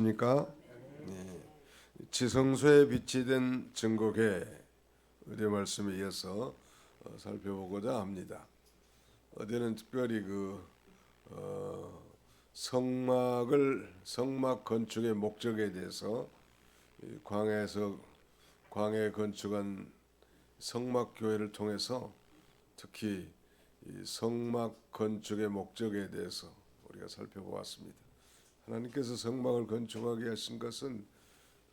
입니까? 네. 지성소에 빛이 된 증거계 의대 말씀에 이어서 살펴보고자 합니다. 어제는 특별히 성막 건축의 목적에 대해서 광야에 건축한 성막 교회를 통해서 특히 이 성막 건축의 목적에 대해서 우리가 살펴보았습니다. 하나님께서 성막을 건축하게 하신 것은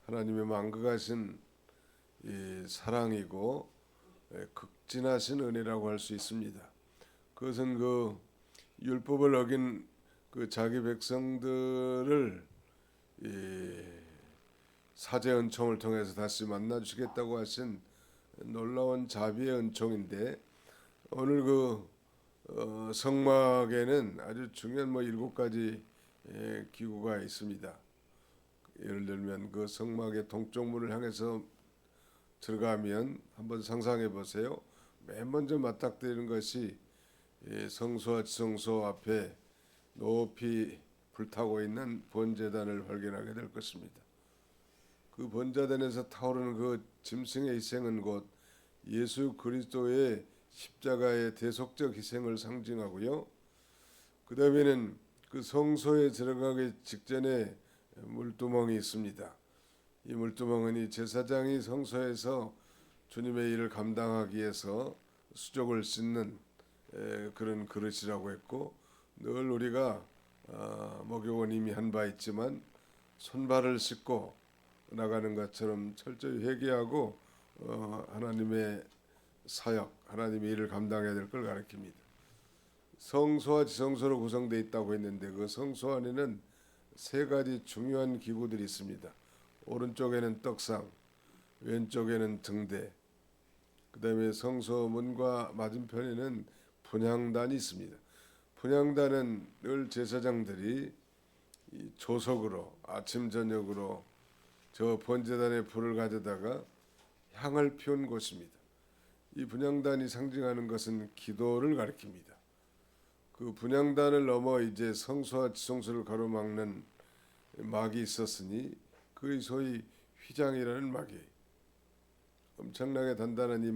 하나님의 만극하신 이 사랑이고 극진하신 은혜라고 할 수 있습니다. 그것은 율법을 어긴 자기 백성들을 이 사제 은총을 통해서 다시 만나 주시겠다고 하신 놀라운 자비의 은총인데, 오늘 성막에는 아주 중요한 7가지 기구가 있습니다. 예를 들면 성막의 동쪽 문을 향해서 들어가면 한번 상상해 보세요. 맨 먼저 맞닥뜨리는 것이 성소와 지성소 앞에 높이 불타고 있는 번제단을 발견하게 될 것입니다. 그 번제단에서 타오르는 짐승의 희생은 곧 예수 그리스도의 십자가의 대속적 희생을 상징하고요. 그 다음에는 성소에 들어가기 직전에 물두멍이 있습니다. 이 물두멍은 이 제사장이 성소에서 주님의 일을 감당하기 위해서 수족을 씻는 그런 그릇이라고 했고, 늘 우리가 목욕은 이미 한 바 있지만 손발을 씻고 나가는 것처럼 철저히 회개하고 하나님의 사역, 하나님의 일을 감당해야 될 걸 가리킵니다. 성소와 지성소로 구성되어 있다고 했는데, 그 성소 안에는 3가지 중요한 기구들이 있습니다. 오른쪽에는 떡상, 왼쪽에는 등대, 그 다음에 성소 문과 맞은편에는 분향단이 있습니다. 분향단은 늘 제사장들이 이 조석으로 아침 저녁으로 저 번제단에 불을 가져다가 향을 피운 곳입니다. 이 분향단이 상징하는 것은 기도를 가리킵니다. 그 분향단을 넘어 이제 성소와 지성소를 가로막는 막이 있었으니 그 소위 휘장이라는 막이, 엄청나게 단단한 이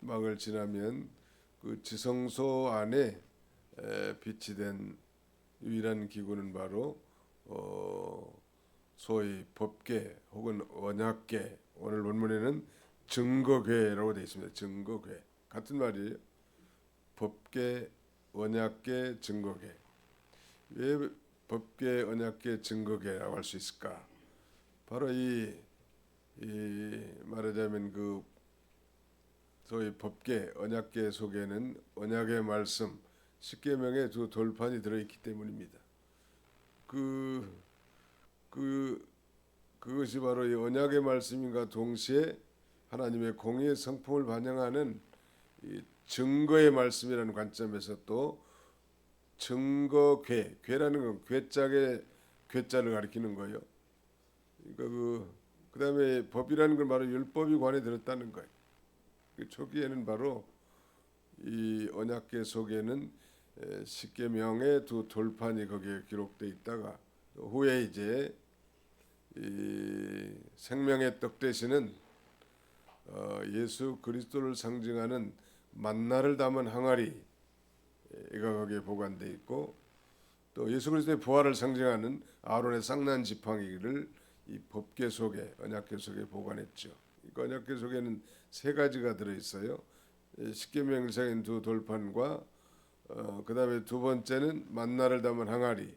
막을 지나면 그 지성소 안에 빛이 된 유일한 기구는 바로 소위 법궤 혹은 언약궤, 오늘 본문에는 증거궤라고 되어 있습니다. 증거궤 같은 말이에요. 법궤, 언약궤, 증거궤. 왜 법궤, 언약궤, 증거궤라고 할 수 있을까? 바로 이 말하자면 소위 법궤, 언약궤 속에는 언약의 말씀, 십계명의 2돌판이 들어있기 때문입니다. 그것이 바로 이 언약의 말씀인가 동시에 하나님의 공의의 성품을 반영하는 이 증거의 말씀이라는 관점에서 또 증거궤, 궤라는 건 괴짝의 괴자를 가리키는 거예요. 그러니까 그다음에 법이라는 건 바로 율법이 관에 들었다는 거예요. 초기에는 바로 이 언약궤 속에는 십계명의 2돌판이 거기에 기록돼 있다가, 후에 이제 이 생명의 떡 대신은 예수 그리스도를 상징하는 만나를 담은 항아리가 거기에 보관돼 있고, 또 예수 그리스도의 부활을 상징하는 아론의 쌍난 지팡이를 이 법궤 속에, 언약궤 속에 보관했죠. 이 언약궤 속에는 3가지가 들어 있어요. 십계명상인 2돌판과 그 다음에 2번째는 만나를 담은 항아리,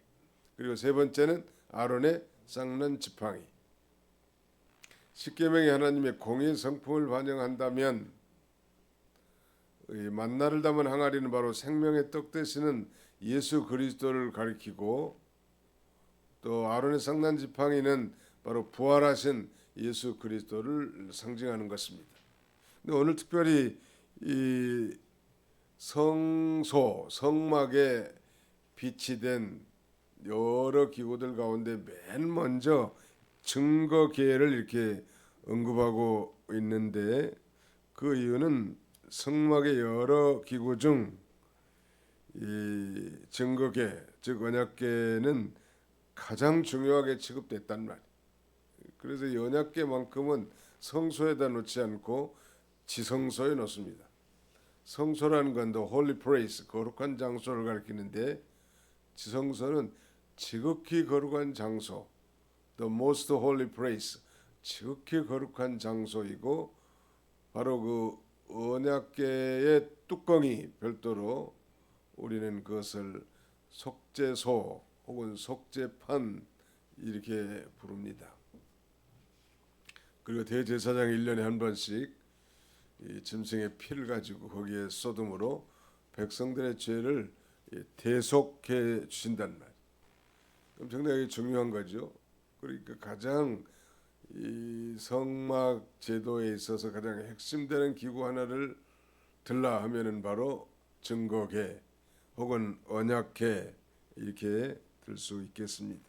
그리고 3번째는 아론의 쌍난 지팡이. 십계명이 하나님의 공의 성품을 반영한다면, 이 만나를 담은 항아리는 바로 생명의 떡 되시는 예수 그리스도를 가리키고, 또 아론의 쌍난 지팡이는 바로 부활하신 예수 그리스도를 상징하는 것입니다. 근데 오늘 특별히 이 성막에 빛이 된 여러 기구들 가운데 맨 먼저 증거궤를 이렇게 언급하고 있는데, 그 이유는 성막의 여러 기구 중 이 증거궤, 즉 언약궤는 가장 중요하게 취급됐단 말이에요. 그래서 이 언약궤만큼은 성소에다 놓지 않고 지성소에 놓습니다. 성소라는 건 the holy place, 거룩한 장소를 가리키는데 지성소는 지극히 거룩한 장소, the most holy place, 지극히 거룩한 장소이고 바로 그 언약궤의 뚜껑이 별도로 우리는 그것을 속죄소 혹은 속죄판 이렇게 부릅니다. 그리고 대제사장이 1년에 한 번씩 이 짐승의 피를 가지고 거기에 쏟음으로 백성들의 죄를 대속해 주신단 말이에요. 엄청나게 중요한 거죠. 그러니까 가장 이 성막 제도에 있어서 가장 핵심되는 기구 하나를 들라 하면은 바로 증거궤 혹은 언약궤 이렇게 들 수 있겠습니다.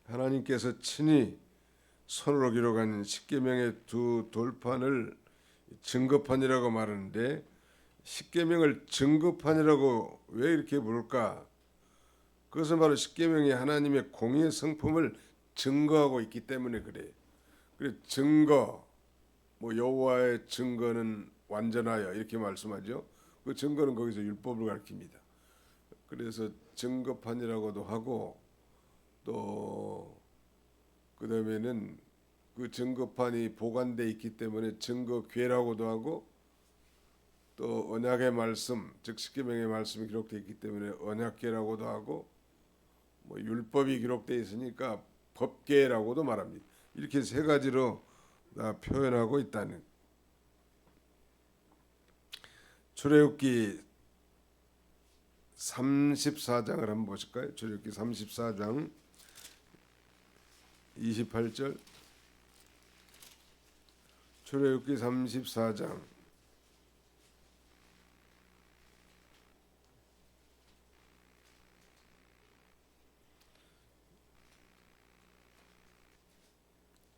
하나님께서 친히 손으로 기록한 십계명의 두 돌판을 증거판이라고 말하는데 십계명을 증거판이라고 왜 이렇게 부를까? 그것은 바로 십계명이 하나님의 공의의 성품을 증거하고 있기 때문에 그래요. 그래 증거, 뭐 여호와의 증거는 완전하여 이렇게 말씀하죠. 그 증거는 거기서 율법을 가리킵니다. 그래서 증거판이라고도 하고 또 그다음에는 그 증거판이 보관돼 있기 때문에 증거궤라고도 하고 또 언약의 말씀, 즉 십계명의 말씀이 기록되어 있기 때문에 언약궤라고도 하고 뭐 율법이 기록되어 있으니까 법궤라고도 말합니다. 이렇게 세 가지로 다 표현하고 있다는. 출애굽기 34장을 한번 보실까요? 출애굽기 34장 28절. 출애굽기 34장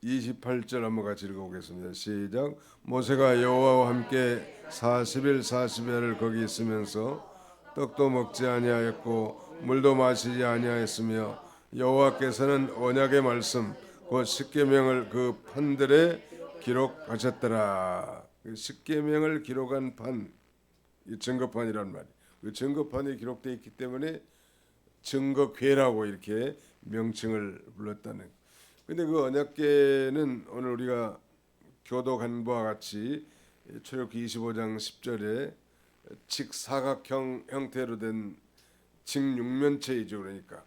28절 한번 같이 읽어보겠습니다. 시작. 모세가 여호와와 함께 40일 40야를 거기 있으면서 떡도 먹지 아니하였고 물도 마시지 아니하였으며 여호와께서는 언약의 말씀 곧 십계명을 그 판들에 기록하셨더라. 십계명을 기록한 판, 이 증거판이란 말이에요. 그 증거판이 기록되어 있기 때문에 증거궤라고 이렇게 명칭을 불렀다는. 근데 그 언약궤는 오늘 우리가 교도한 바와 같이 출애굽기 25장 10절에 직사각형 형태로 된 직육면체이죠. 그러니까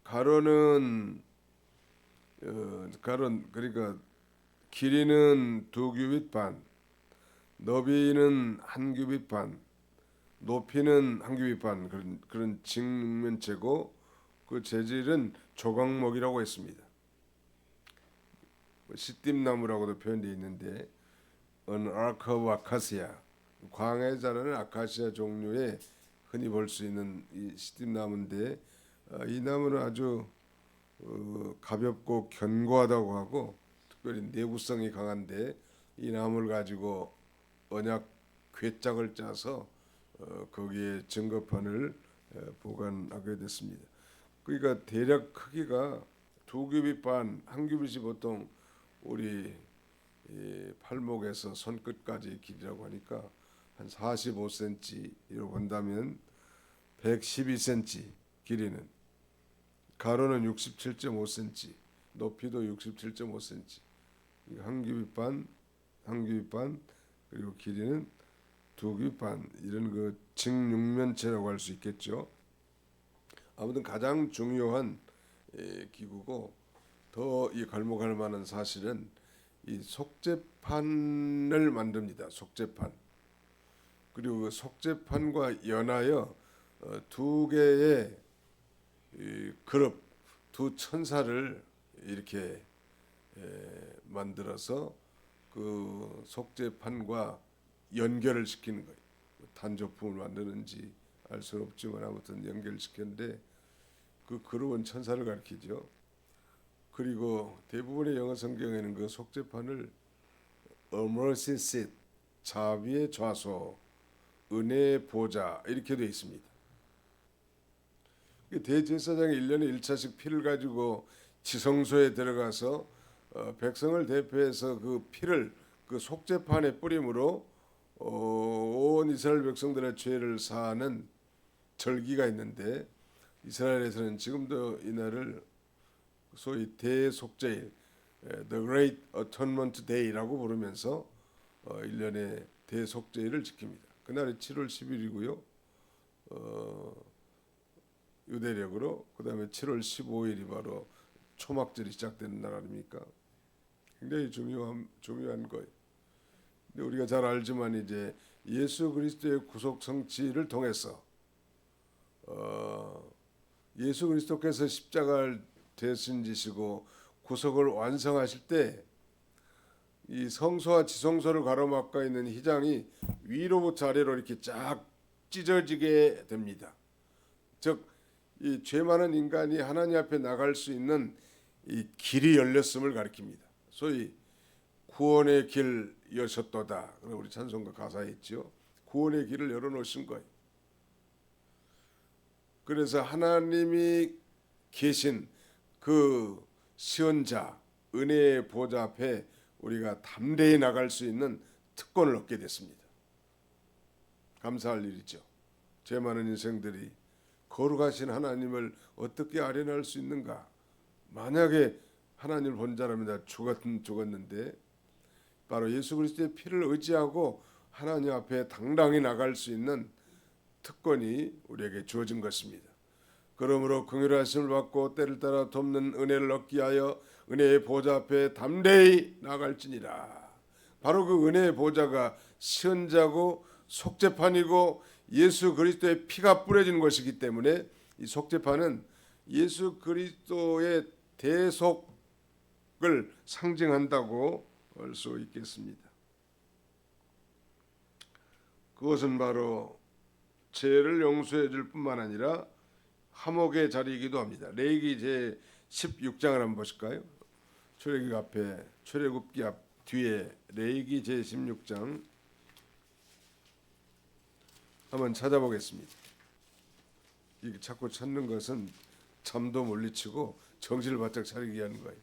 가로는 그러니까 길이는 2규빗 반, 너비는 1규빗 반, 높이는 1규빗 반 그런 직육면체고 그 재질은 조각목이라고 했습니다. 시띠나무라고도 표현되어 있는데 An arc of acacia, 광야에 자라는 아카시아 종류의 흔히 볼 수 있는 이 시띠나무인데 이 나무는 아주 가볍고 견고하다고 하고 특별히 내구성이 강한데 이 나무를 가지고 언약 궤짝을 짜서 거기에 증거판을 보관하게 됐습니다. 그러니까 대략 크기가 2규빗 반, 1규빗이 보통 우리 팔목에서 손끝까지 길이라고 하니까 한 45cm로 본다면 112cm 길이는, 가로는 67.5cm, 높이도 67.5cm. 한 규빗 반, 한 규빗 반, 그리고 길이는 2규빗 반, 이런 그 직육면체라고 할 수 있겠죠. 아무튼 가장 중요한 기구고 더 이 걸목할 만한 사실은 이 속죄판을 만듭니다. 속죄판. 그리고 그 속죄판과 연하여 두 개의 그룹, 두 천사를 이렇게 만들어서 그 속죄판과 연결을 시키는 거예요. 단조품을 만드는지 알 수는 없지만 아무튼 연결시켰는데 그 그룹은 천사를 가리키죠. 그리고 대부분의 영어 성경에는 그 속죄판을 A mercy seat, 자비의 좌소, 은혜의 보좌 이렇게 되어 있습니다. 대제사장이 1년에 1차씩 피를 가지고 지성소에 들어가서 백성을 대표해서 그 피를 그 속죄판에 뿌림으로 온 이스라엘 백성들의 죄를 사하는 절기가 있는데, 이스라엘에서는 지금도 이날을 소위 대속죄일, The Great Atonement Day라고 부르면서 1년에 대속죄일을 지킵니다. 그날이 7월 10일이고요. 유대력으로 그다음에 7월 15일이 바로 초막절이 시작되는 날 아닙니까? 굉장히 중요한 거예요. 근데 우리가 잘 알지만 이제 예수 그리스도의 구속 성취를 통해서 예수 그리스도께서 십자가를 대신지시고 구속을 완성하실 때 이 성소와 지성소를 가로막고 있는 휘장이 위로부터 아래로 이렇게 쫙 찢어지게 됩니다. 즉, 이 죄 많은 인간이 하나님 앞에 나갈 수 있는 이 길이 열렸음을 가리킵니다. 소위 구원의 길 여셨도다. 우리 찬송가 가사에 있죠. 구원의 길을 열어놓으신 거예요. 그래서 하나님이 계신 그 시언자 은혜의 보좌 앞에 우리가 담대히 나갈 수 있는 특권을 얻게 됐습니다. 감사할 일이죠. 죄 많은 인생들이 거룩하신 하나님을 어떻게 아련할 수 있는가? 만약에 하나님을 본 자라면 죽었는데 바로 예수 그리스도의 피를 의지하고 하나님 앞에 당당히 나갈 수 있는 특권이 우리에게 주어진 것입니다. 그러므로 긍휼하심을 받고 때를 따라 돕는 은혜를 얻기 위하여 은혜의 보좌 앞에 담대히 나갈지니라. 바로 그 은혜의 보좌가 시언자고 속죄판이고 예수 그리스도의 피가 뿌려진 것이기 때문에 이 속죄판은 예수 그리스도의 대속을 상징한다고 할 수 있겠습니다. 그것은 바로 죄를 용서해 줄 뿐만 아니라 화목의 자리이기도 합니다. 레위기 제 16장을 한번 보실까요? 출애굽기 앞에, 출애굽기 앞 뒤에 레위기 제 16장 한번 찾아보겠습니다. 이게 자꾸 찾는 것은 잠도 물리치고 정신을 바짝 차리게 하는 거예요.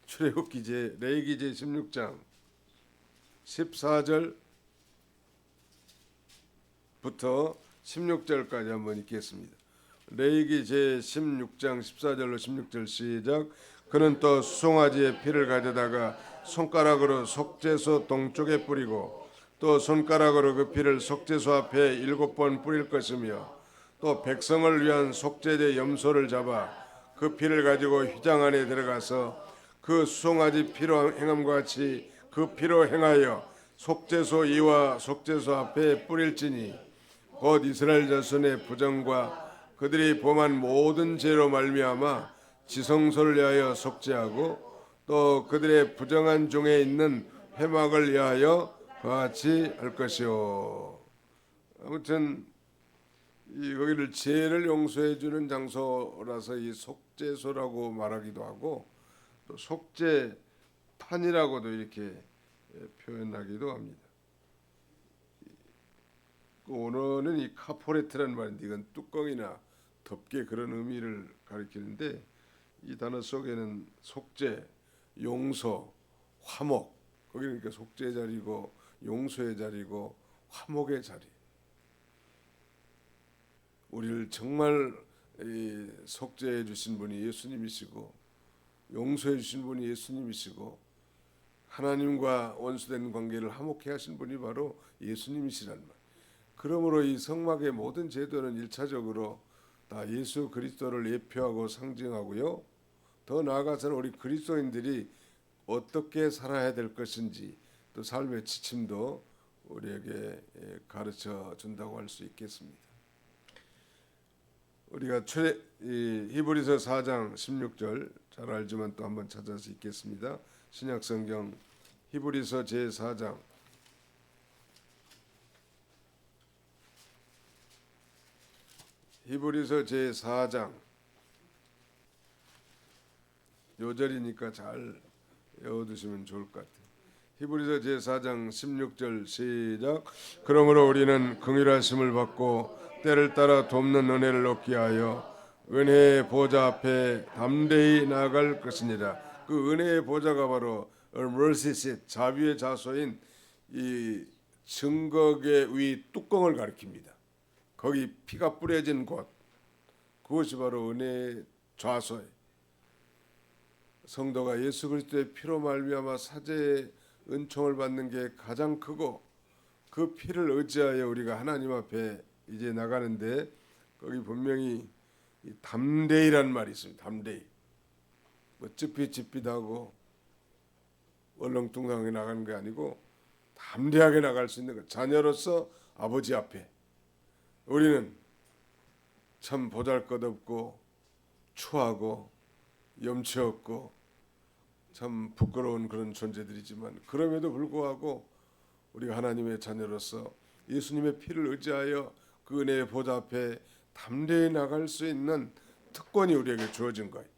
출애굽기 레위기 제 16장 14절부터 16절까지 한번 읽겠습니다. 레위기 제 16장 14절로 16절 시작. 그는 또 수송아지의 피를 가져다가 손가락으로 속죄소 동쪽에 뿌리고 또 손가락으로 그 피를 속죄소 앞에 7번 뿌릴 것이며 또 백성을 위한 속죄제 염소를 잡아 그 피를 가지고 휘장 안에 들어가서 그 수송아지 피로 행함과 같이 그 피로 행하여 속죄소 이와 속죄소 앞에 뿌릴지니 곧 이스라엘 자손의 부정과 그들이 범한 모든 죄로 말미암아 지성소를 위하여 속죄하고 또 그들의 부정한 중에 있는 회막을 위하여 같이 할 것이요. 아무튼 거기를 죄를 용서해 주는 장소라서 이 속죄소라고 말하기도 하고 또 속죄판이라고도 이렇게 표현하기도 합니다. 오늘은 이 카포레트라는 말인데 이건 뚜껑이나 덮개 그런 의미를 가리키는데 이 단어 속에는 속죄, 용서, 화목, 거기는 그러니까 속죄의 자리고 용서의 자리고 화목의 자리. 우리를 정말 속죄해 주신 분이 예수님이시고 용서해 주신 분이 예수님이시고 하나님과 원수된 관계를 화목해 하신 분이 바로 예수님이시란 말. 그러므로 이 성막의 모든 제도는 일차적으로 다 예수 그리스도를 예표하고 상징하고요. 더 나아가서는 우리 그리스도인들이 어떻게 살아야 될 것인지 또 삶의 지침도 우리에게 가르쳐 준다고 할 수 있겠습니다. 우리가 히브리서 4장 16절 잘 알지만 또 한번 찾아서 읽겠습니다. 신약성경 히브리서 제4장 히브리서 제4장 요절이니까 잘 외워두시면 좋을 것 같아요. 히브리서 제4장 16절 시작. 그러므로 우리는 긍휼하심을 받고 때를 따라 돕는 은혜를 얻기 하여 은혜의 보좌 앞에 담대히 나아갈 것이니라. 그 은혜의 보좌가 바로 mercy seat, 자비의 자소인 이 증거의 위 뚜껑을 가리킵니다. 거기 피가 뿌려진 곳, 그것이 바로 은혜의 좌소예요. 성도가 예수 그리스도의 피로 말미암아 사죄의 은총을 받는 게 가장 크고, 그 피를 의지하여 우리가 하나님 앞에 이제 나가는데, 거기 분명히 이 담대히란 말이 있습니다. 담대히. 뭐 찌삣찌삣하고 얼렁뚱땅하게 나가는 게 아니고 담대하게 나갈 수 있는 것. 자녀로서 아버지 앞에 우리는 참 보잘것없고 추하고 염치 없고 참 부끄러운 그런 존재들이지만, 그럼에도 불구하고 우리가 하나님의 자녀로서 예수님의 피를 의지하여 그 은혜의 보좌 앞에 담대히 나갈 수 있는 특권이 우리에게 주어진 거예요.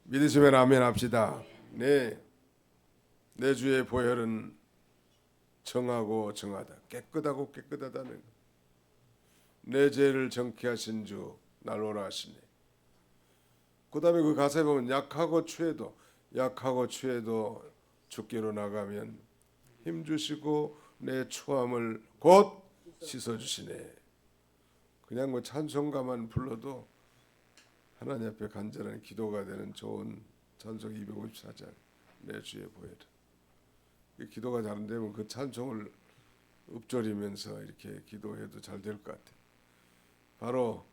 믿으시면 아멘 합시다. 네, 내 주의 보혈은 정하고 정하다, 깨끗하고 깨끗하다는 것. 내 죄를 정케하신 주 날 오라 하시네. 그 다음에 그 가사에 보면 약하고 취해도 주께로 나가면 힘주시고 내 추함을 곧 씻어주시네. 그냥 뭐 찬송가만 불러도 하나님 앞에 간절한 기도가 되는 좋은 찬송 254장 내 주의 보혈. 기도가 잘 안 되면 그 찬송을 읊조리면서 이렇게 기도해도 잘 될 것 같아요. 바로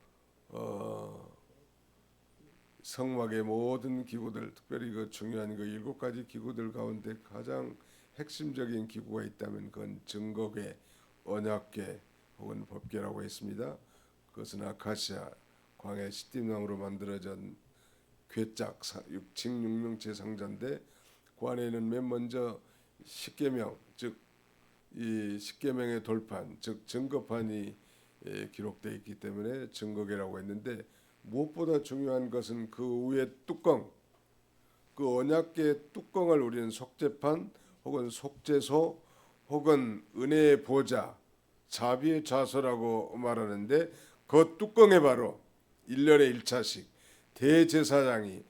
성막의 모든 기구들, 특별히 그 중요한 그 7가지 기구들 가운데 가장 핵심적인 기구가 있다면 그건 증거궤, 언약궤 혹은 법궤라고 했습니다. 그것은 아카시아 광야 시띠나무로 만들어진 궤짝 직육명체 상자인데, 그 안에는 맨 먼저 십계명, 즉 이 십계명의 돌판, 즉 증거판이 기록되어 있기 때문에 증거궤라고 했는데, 무엇보다 중요한 것은 그 위에 뚜껑, 그 언약궤의 뚜껑을 우리는 속죄판 혹은 속죄소 혹은 은혜의 보좌, 자비의 좌소라고 말하는데, 그 뚜껑에 바로 1년에 1차씩 대제사장이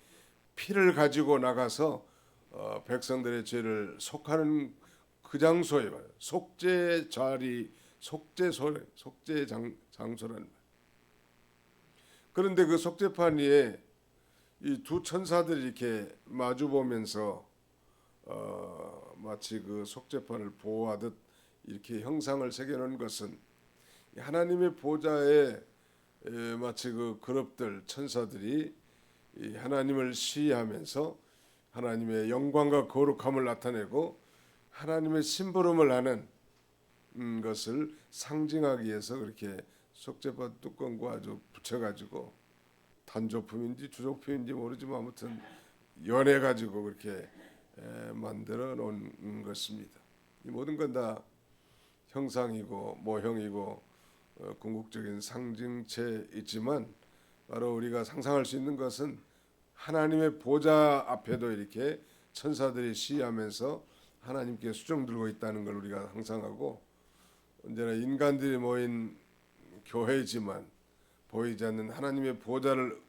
피를 가지고 나가서 백성들의 죄를 속하는 그 장소에 봐요. 속죄 자리, 속죄 장소라는 말. 그런데 그 속죄판 위에 이 두 천사들이 이렇게 마주 보면서 마치 그 속죄판을 보호하듯 이렇게 형상을 새겨놓은 것은 하나님의 보좌에 마치 그 그룹들 천사들이 하나님을 시위하면서 하나님의 영광과 거룩함을 나타내고 하나님의 심부름을 하는 것을 상징하기 위해서 그렇게 속죄판 뚜껑과 아주 붙여가지고, 단조품인지 주조품인지 모르지만 아무튼 연해가지고 그렇게 만들어 놓은 것입니다. 이 모든 건 다 형상이고 모형이고 궁극적인 상징체이지만, 바로 우리가 상상할 수 있는 것은 하나님의 보좌 앞에도 이렇게 천사들이 시위하면서 하나님께 수종 들고 있다는 걸 우리가 상상하고, 언제나 인간들이 모인 교회지만 보이지 않는 하나님의 보좌를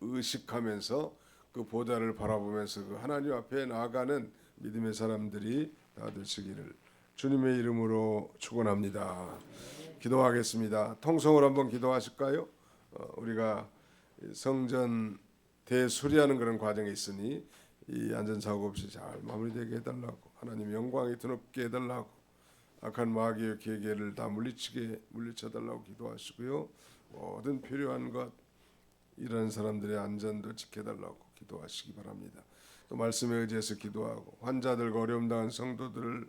의식하면서 그 보좌를 바라보면서 그 하나님 앞에 나아가는 믿음의 사람들이 다 되시기를 주님의 이름으로 축원합니다. 기도하겠습니다. 통성으로 한번 기도하실까요? 우리가 성전 대수리하는 그런 과정에 있으니 이 안전사고 없이 잘 마무리되게 해달라고, 하나님 영광이 드높게 해달라고, 악한 마귀의 계계를 다 물리쳐달라고 기도하시고요. 모든 필요한 것, 이런 사람들의 안전도 지켜달라고 기도하시기 바랍니다. 또 말씀에 의지해서 기도하고, 환자들과 어려움 당한 성도들을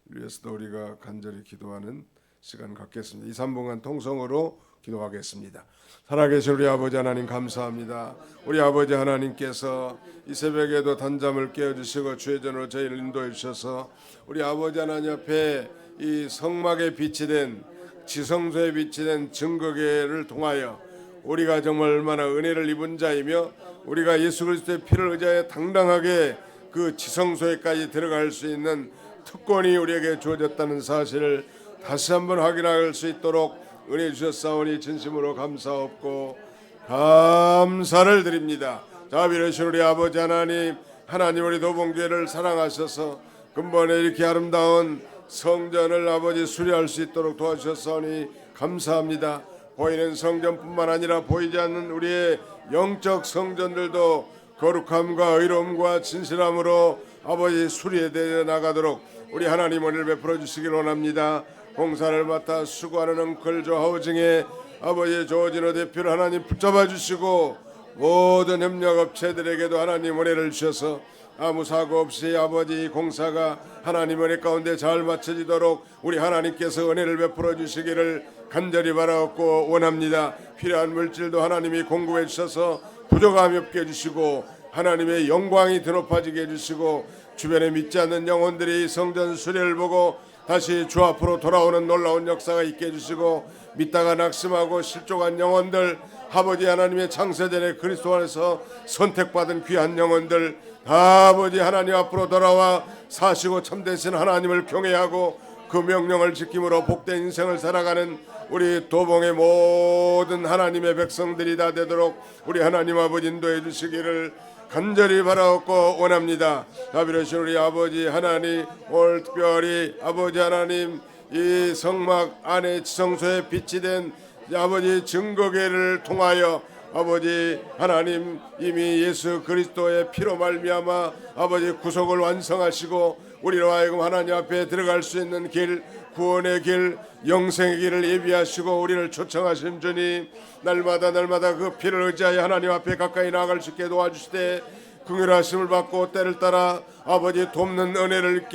위해서도 우리가 간절히 기도하는 시간 갖겠습니다. 2, 3분간 통성으로 기도하겠습니다. 살아계신 우리 아버지 하나님 감사합니다. 우리 아버지 하나님께서 이 새벽에도 단잠을 깨워주시고 주의 전으로 저희를 인도해 주셔서 우리 아버지 하나님 앞에 이 성막에 빛이 된, 지성소에 빛이 된 증거궤를 통하여 우리가 정말 얼마나 은혜를 입은 자이며, 우리가 예수 그리스도의 피를 의지하여 당당하게 그 지성소에까지 들어갈 수 있는 특권이 우리에게 주어졌다는 사실을 다시 한번 확인할 수 있도록 은혜 주셨사오니 진심으로 감사없고, 감사를 드립니다. 자비로우신 우리 아버지 하나님, 하나님 우리 도봉교회를 사랑하셔서 근본에 이렇게 아름다운 성전을 아버지 수리할 수 있도록 도와주셨사오니 감사합니다. 보이는 성전뿐만 아니라 보이지 않는 우리의 영적 성전들도 거룩함과 의로움과 진실함으로 아버지 수리되어 나가도록 우리 하나님 은혜를 베풀어 주시길 원합니다. 공사를 맡아 수고하는 엉클조 하우징의 아버지 조진호 대표를 하나님 붙잡아 주시고 모든 협력업체들에게도 하나님 은혜를 주셔서 아무 사고 없이 아버지 공사가 하나님 은혜 가운데 잘 마쳐지도록 우리 하나님께서 은혜를 베풀어 주시기를 간절히 바라옵고 원합니다. 필요한 물질도 하나님이 공급해 주셔서 부족함이 없게 해주시고 하나님의 영광이 드높아지게 해주시고 주변에 믿지 않는 영혼들이 성전 수리를 보고 다시 주 앞으로 돌아오는 놀라운 역사가 있게 해주시고 믿다가 낙심하고 실족한 영혼들 아버지 하나님의 창세전에 그리스도 안에서 선택받은 귀한 영혼들 아버지 하나님 앞으로 돌아와 사시고 참되신 하나님을 경외하고 그 명령을 지킴으로 복된 인생을 살아가는 우리 도봉의 모든 하나님의 백성들이 다 되도록 우리 하나님 아버지 인도해 주시기를 간절히 바라옵고 원합니다. 자비로우신 우리 아버지 하나님, 오늘 특별히 아버지 하나님 이 성막 안에 지성소에 빛이 된 아버지 증거계를 통하여 아버지 하나님 이미 예수 그리스도의 피로 말미암아 아버지 구속을 완성하시고 우리로 하여금 하나님 앞에 들어갈 수 있는 길, 구원의 길, 영생의 길을 예비하시고 우리를 초청하신 주님, 날마다 그 피를 의지하여 하나님 앞에 가까이 나아갈 수 있게 도와주시되 긍휼하심을 받고 때를 따라 아버지 돕는 은혜를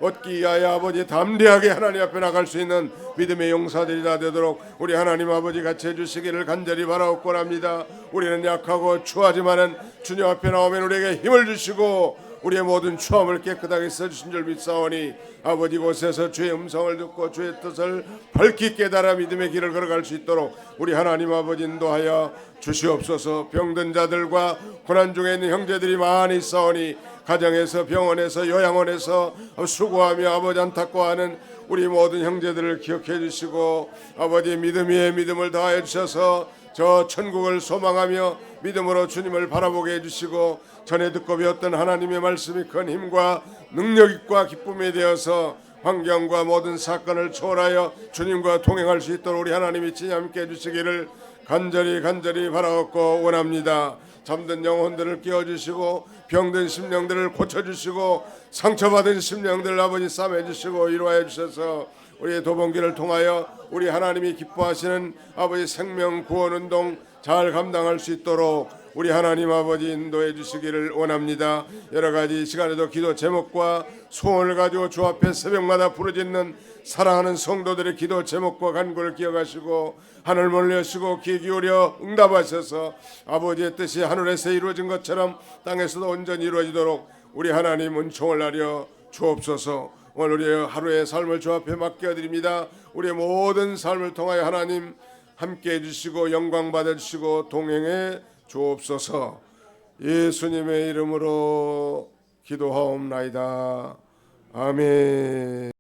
얻게 하여 아버지 담대하게 하나님 앞에 나갈 수 있는 믿음의 용사들이 다 되도록 우리 하나님 아버지 같이 해주시기를 간절히 바라옵고 합니다. 우리는 약하고 추하지만은 주님 앞에 나오면 우리에게 힘을 주시고 우리의 모든 추함을 깨끗하게 써주신 줄 믿사오니 아버지 곳에서 주의 음성을 듣고 주의 뜻을 밝히 깨달아 믿음의 길을 걸어갈 수 있도록 우리 하나님 아버지 인도하여 주시옵소서. 병든 자들과 고난 중에 있는 형제들이 많이 있사오니 가정에서 병원에서 요양원에서 수고하며 아버지 안타까워하는 우리 모든 형제들을 기억해 주시고 아버지 믿음 위에 믿음을 더하여 주셔서 저 천국을 소망하며 믿음으로 주님을 바라보게 해주시고 전에 듣고 배웠던 하나님의 말씀이 큰 힘과 능력과 기쁨이 되어서 환경과 모든 사건을 초월하여 주님과 동행할 수 있도록 우리 하나님이 친히 함께 해주시기를 간절히 바라옵고 원합니다. 잠든 영혼들을 깨워주시고 병든 심령들을 고쳐주시고 상처받은 심령들을 아버지 싸매주시고 위로하여 주셔서 우리의 도봉기를 통하여 우리 하나님이 기뻐하시는 아버지 생명 구원 운동 잘 감당할 수 있도록 우리 하나님 아버지 인도해 주시기를 원합니다. 여러 가지 시간에도 기도 제목과 소원을 가지고 주 앞에 새벽마다 부르짖는 사랑하는 성도들의 기도 제목과 간구를 기억하시고 하늘문을 여시고 귀 기울여 응답하셔서 아버지의 뜻이 하늘에서 이루어진 것처럼 땅에서도 온전히 이루어지도록 우리 하나님 은총을 나려 주옵소서. 오늘 우리의 하루의 삶을 주 앞에 맡겨드립니다. 우리의 모든 삶을 통하여 하나님 함께해 주시고 영광 받아주시고 동행해 주옵소서. 예수님의 이름으로 기도하옵나이다. 아멘.